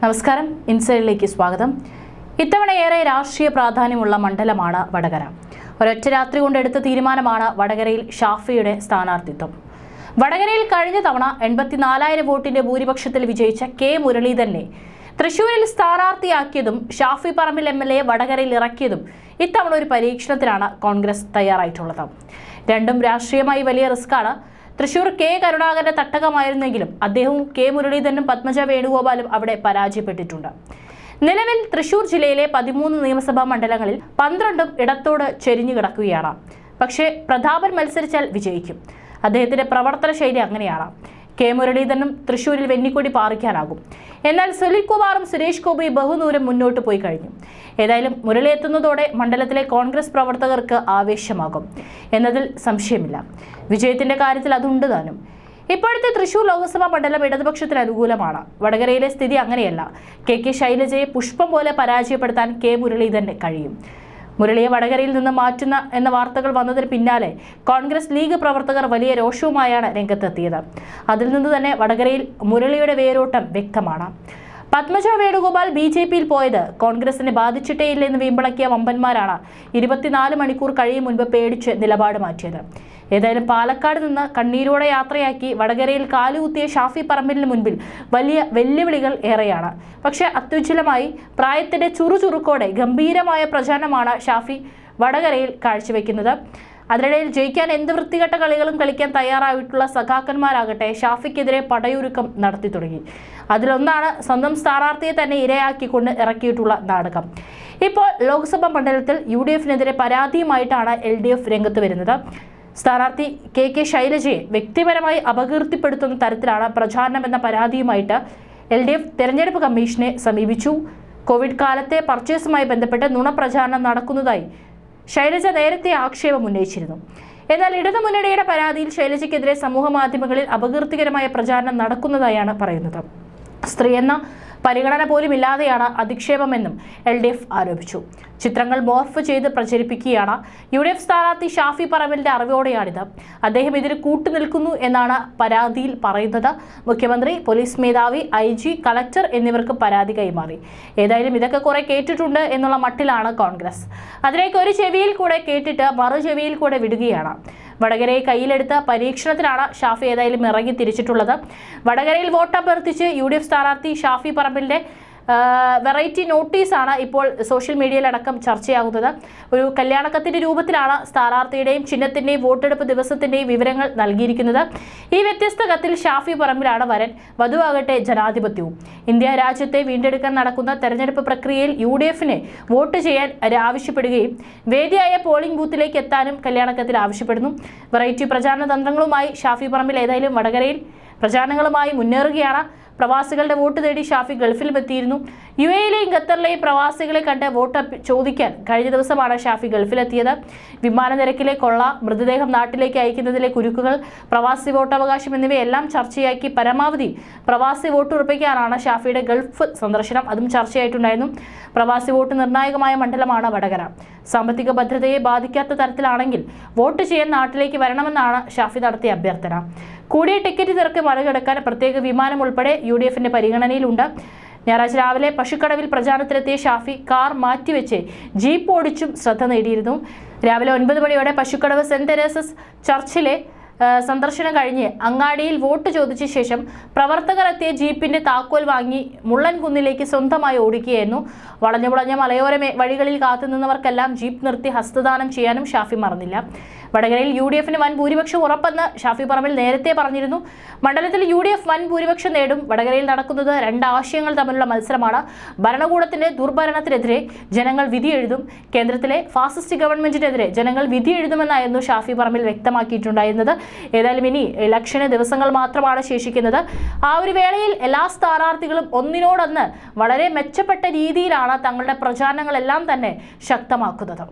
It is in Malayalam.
നമസ്കാരം, ഇൻസൈഡിലേക്ക് സ്വാഗതം. ഇത്തവണ ഏറെ രാഷ്ട്രീയ പ്രാധാന്യമുള്ള മണ്ഡലമാണ് വടകര. ഒരൊറ്റ രാത്രി കൊണ്ടെടുത്ത തീരുമാനമാണ് വടകരയിൽ ഷാഫിയുടെ സ്ഥാനാർത്ഥിത്വം. വടകരയിൽ കഴിഞ്ഞ തവണ 84,000 വോട്ടിന്റെ ഭൂരിപക്ഷത്തിൽ വിജയിച്ച കെ മുരളീധരനെ തൃശൂരിൽ സ്ഥാനാർത്ഥിയാക്കിയതും ഷാഫി പറമ്പിൽ MLA വടകരയിൽ ഇറക്കിയതും ഇത്തവണ ഒരു പരീക്ഷണത്തിനാണ് കോൺഗ്രസ് തയ്യാറായിട്ടുള്ളത്. രണ്ടും രാഷ്ട്രീയമായി വലിയ റിസ്ക്കാണ്. തൃശൂർ കെ കരുണാകരന്റെ തട്ടകമായിരുന്നെങ്കിലും അദ്ദേഹവും കെ മുരളീധരനും പത്മജ വേണുഗോപാലും അവിടെ പരാജയപ്പെട്ടിട്ടുണ്ട്. നിലവിൽ തൃശൂർ ജില്ലയിലെ 13 നിയമസഭാ മണ്ഡലങ്ങളിൽ 12 ഇടത്തോട് ചെരിഞ്ഞു കിടക്കുകയാണ്. പക്ഷേ പ്രതാപൻ മത്സരിച്ചാൽ വിജയിക്കും. അദ്ദേഹത്തിന്റെ പ്രവർത്തന ശൈലി അങ്ങനെയാണ്. കെ മുരളീധരനും തൃശൂരിൽ വെന്നിക്കൊടി പാറിക്കാനാകും. എന്നാൽ സുനിൽ കുമാറും സുരേഷ് ഗോപിയും ബഹുദൂരം മുന്നോട്ട് പോയി കഴിഞ്ഞു. ഏതായാലും മുരളി എത്തുന്നതോടെ മണ്ഡലത്തിലെ കോൺഗ്രസ് പ്രവർത്തകർക്ക് ആവേശമാകും എന്നതിൽ സംശയമില്ല. വിജയത്തിന്റെ കാര്യത്തിൽ അതുണ്ട് താനും. ഇപ്പോഴത്തെ തൃശൂർ ലോക്സഭാ മണ്ഡലം ഇടതുപക്ഷത്തിന് അനുകൂലമാണ്. വടകരയിലെ സ്ഥിതി അങ്ങനെയല്ല. കെ ശൈലജയെ പുഷ്പം പോലെ പരാജയപ്പെടുത്താൻ കെ മുരളീധരന് കഴിയും. മുരളിയെ വടകരയിൽ നിന്ന് മാറ്റുന്ന എന്ന വാർത്തകൾ വന്നതിന് പിന്നാലെ കോൺഗ്രസ് ലീഗ് പ്രവർത്തകർ വലിയ രോഷവുമായാണ് രംഗത്തെത്തിയത്. അതിൽ നിന്ന് തന്നെ വടകരയിൽ മുരളിയുടെ വേരോട്ടം വ്യക്തമാണ്. പത്മജ വേണുഗോപാൽ BJPയിൽ പോയത് കോൺഗ്രസിനെ ബാധിച്ചിട്ടേയില്ലെന്ന് വീമ്പിളക്കിയ വമ്പന്മാരാണ് 24 മണിക്കൂർ കഴിയും മുൻപ് പേടിച്ച് നിലപാട് മാറ്റിയത്. ഏതായാലും പാലക്കാട് നിന്ന് കണ്ണീരോടെ യാത്രയാക്കി വടകരയിൽ കാലുകുത്തിയ ഷാഫി പറമ്പിലിന് മുൻപിൽ വലിയ വെല്ലുവിളികൾ ഏറെയാണ്. പക്ഷേ അത്യുജ്വലമായി പ്രായത്തിന്റെ ചുറുചുറുക്കോടെ ഗംഭീരമായ പ്രചാരണമാണ് ഷാഫി വടകരയിൽ കാഴ്ചവെക്കുന്നത്. അതിനിടയിൽ ജയിക്കാൻ എന്ത് വൃത്തികെട്ട കളികളും കളിക്കാൻ തയ്യാറായിട്ടുള്ള സഖാക്കന്മാരാകട്ടെ ഷാഫിക്കെതിരെ പടയൊരുക്കം നടത്തി തുടങ്ങി. അതിലൊന്നാണ് സ്വന്തം സ്ഥാനാർത്ഥിയെ തന്നെ ഇരയാക്കിക്കൊണ്ട് ഇറക്കിയിട്ടുള്ള നാടകം. ഇപ്പോൾ ലോക്സഭാ മണ്ഡലത്തിൽ UDFനെതിരെ പരാതിയുമായിട്ടാണ് LDF രംഗത്ത് വരുന്നത്. സ്ഥാനാർത്ഥി കെ ശൈലജയെ വ്യക്തിപരമായി അപകീർത്തിപ്പെടുത്തുന്ന തരത്തിലാണ് പ്രചാരണം എന്ന പരാതിയുമായിട്ട് LDF തെരഞ്ഞെടുപ്പ് കമ്മീഷനെ സമീപിച്ചു. കോവിഡ് കാലത്തെ പർച്ചേസുമായി ബന്ധപ്പെട്ട് നുണപ്രചാരണം നടക്കുന്നതായി ശൈലജ നേരത്തെ ആക്ഷേപം ഉന്നയിച്ചിരുന്നു. എന്നാൽ ഇടതുമുന്നണിയുടെ പരാതിയിൽ ശൈലജയ്ക്കെതിരെ സമൂഹ മാധ്യമങ്ങളിൽ അപകീർത്തികരമായ പ്രചാരണം നടക്കുന്നതായാണ് പറയുന്നത്. സ്ത്രീ എന്ന പരിഗണന പോലും ഇല്ലാതെയാണ് അധിക്ഷേപമെന്നും LDF ആരോപിച്ചു. ചിത്രങ്ങൾ മോർഫ് ചെയ്ത് പ്രചരിപ്പിക്കുകയാണ്. UDF സ്ഥാനാർത്ഥി ഷാഫി പറമ്പിലിന്റെ അറിവോടെയാണിത്. അദ്ദേഹം ഇതിന് കൂട്ടുനിൽക്കുന്നു എന്നാണ് പരാതിയിൽ പറയുന്നത്. മുഖ്യമന്ത്രി, പോലീസ് മേധാവി, IG, കളക്ടർ എന്നിവർക്ക് പരാതി കൈമാറി. ഏതായാലും ഇതൊക്കെ കുറെ കേട്ടിട്ടുണ്ട് എന്നുള്ള മട്ടിലാണ് കോൺഗ്രസ്. അതിലേക്ക് ഒരു ചെവിയിൽ കൂടെ കേട്ടിട്ട് മറു ചെവിയിൽ കൂടെ വിടുകയാണ്. വടകരയെ കയ്യിലെടുത്ത പരീക്ഷണത്തിലാണ് ഷാഫി ഏതായാലും ഇറങ്ങി തിരിച്ചിട്ടുള്ളത്. വടകരയിൽ വോട്ടഭ്യർത്ഥിച്ച് UDF സ്ഥാനാർത്ഥി ഷാഫി പറമ്പിലിന്റെ വെറൈറ്റി നോട്ടീസാണ് ഇപ്പോൾ സോഷ്യൽ മീഡിയയിലടക്കം ചർച്ചയാകുന്നത്. ഒരു കല്യാണക്കത്തിന്റെ രൂപത്തിലാണ് സ്ഥാനാർത്ഥിയുടെയും ചിഹ്നത്തിന്റെയും വോട്ടെടുപ്പ് ദിവസത്തിന്റെയും വിവരങ്ങൾ നൽകിയിരിക്കുന്നത്. ഈ വ്യത്യസ്ത കത്തിൽ ഷാഫി പറമ്പിലാണ് വരൻ, വധുവാകട്ടെ ജനാധിപത്യവും. ഇന്ത്യ രാജ്യത്തെ വീണ്ടെടുക്കാൻ നടക്കുന്ന തെരഞ്ഞെടുപ്പ് പ്രക്രിയയിൽ UDFനെ വോട്ട് ചെയ്യാൻ ആവശ്യപ്പെടുകയും വേദിയായ പോളിംഗ് ബൂത്തിലേക്ക് എത്താനും കല്യാണക്കത്തിൽ ആവശ്യപ്പെടുന്നു. വെറൈറ്റി പ്രചാരണ തന്ത്രങ്ങളുമായി ഷാഫി പറമ്പിൽ ഏതായാലും വടകരയിൽ പ്രചാരണങ്ങളുമായി മുന്നേറുകയാണ്. പ്രവാസികളുടെ വോട്ട് തേടി ഷാഫി ഗൾഫിലും എത്തിയിരുന്നു. UAEയിലെയും ഖത്തറിലെയും പ്രവാസികളെ കണ്ട് വോട്ട് ചോദിക്കാൻ കഴിഞ്ഞ ദിവസമാണ് ഷാഫി ഗൾഫിലെത്തിയത്. വിമാന നിരക്കിലെ കൊള്ള, മൃതദേഹം നാട്ടിലേക്ക് അയക്കുന്നതിലെ കുരുക്കുകൾ, പ്രവാസി വോട്ടവകാശം എന്നിവയെല്ലാം ചർച്ചയാക്കി പരമാവധി പ്രവാസി വോട്ട് ഉറപ്പിക്കാനാണ് ഷാഫിയുടെ ഗൾഫ് സന്ദർശനം. അതും ചർച്ചയായിട്ടുണ്ടായിരുന്നു. പ്രവാസി വോട്ട് നിർണായകമായ മണ്ഡലമാണ് വടകര. സാമ്പത്തിക ഭദ്രതയെ ബാധിക്കാത്ത തരത്തിലാണെങ്കിൽ വോട്ട് ചെയ്യാൻ നാട്ടിലേക്ക് വരണമെന്നാണ് ഷാഫി നടത്തിയ അഭ്യർത്ഥന. കൂടിയ ടിക്കറ്റ് നിരക്ക് മറികടക്കാൻ പ്രത്യേക വിമാനം ഉൾപ്പെടെ UDFന്റെ പരിഗണനയിലുണ്ട്. ഞായറാഴ്ച രാവിലെ പശുക്കടവിൽ പ്രചാരണത്തിലെത്തിയ ഷാഫി കാർ മാറ്റിവെച്ച് ജീപ്പ് ഓടിച്ചും ശ്രദ്ധ നേടിയിരുന്നു. രാവിലെ 9 മണിയോടെ പശുക്കടവ് സെന്റ് തെരേസസ് ചർച്ചിലെ സന്ദർശനം കഴിഞ്ഞ് അങ്ങാടിയിൽ വോട്ട് ചോദിച്ച ശേഷം പ്രവർത്തകർ എത്തിയ ജീപ്പിന്റെ താക്കോൽ വാങ്ങി മുള്ളൻകുന്നിലേക്ക് സ്വന്തമായി ഓടിക്കുകയായിരുന്നു. വളഞ്ഞ മലയോര വഴികളിൽ കാത്തുനിന്നവർക്കെല്ലാം ജീപ്പ് നിർത്തി ഹസ്തദാനം ചെയ്യാനും ഷാഫി മറന്നില്ല. വടകരയിൽ UDFന് വൻ ഭൂരിപക്ഷം ഉറപ്പെന്ന് ഷാഫി പറമ്പിൽ നേരത്തെ പറഞ്ഞിരുന്നു. മണ്ഡലത്തിൽ UDF വൻ ഭൂരിപക്ഷം നേടും. വടകരയിൽ നടക്കുന്നത് രണ്ട് ആശയങ്ങൾ തമ്മിലുള്ള മത്സരമാണ്. ഭരണകൂടത്തിന്റെ ദുർഭരണത്തിനെതിരെ ജനങ്ങൾ വിധി എഴുതും, കേന്ദ്രത്തിലെ ഫാസിസ്റ്റ് ഗവൺമെന്റിനെതിരെ ജനങ്ങൾ വിധി എഴുതുമെന്നായിരുന്നു ഷാഫി പറമ്പിൽ വ്യക്തമാക്കിയിട്ടുണ്ടായിരുന്നത്. ഏതായാലും ഇനി ഇലക്ഷന് ദിവസങ്ങൾ മാത്രമാണ് ശേഷിക്കുന്നത്. ആ ഒരു വേളയിൽ എല്ലാ സ്ഥാനാർത്ഥികളും ഒന്നിനോടൊന്ന് വളരെ മെച്ചപ്പെട്ട രീതിയിലാണ് തങ്ങളുടെ പ്രചാരണങ്ങളെല്ലാം തന്നെ ശക്തമാക്കുന്നത്.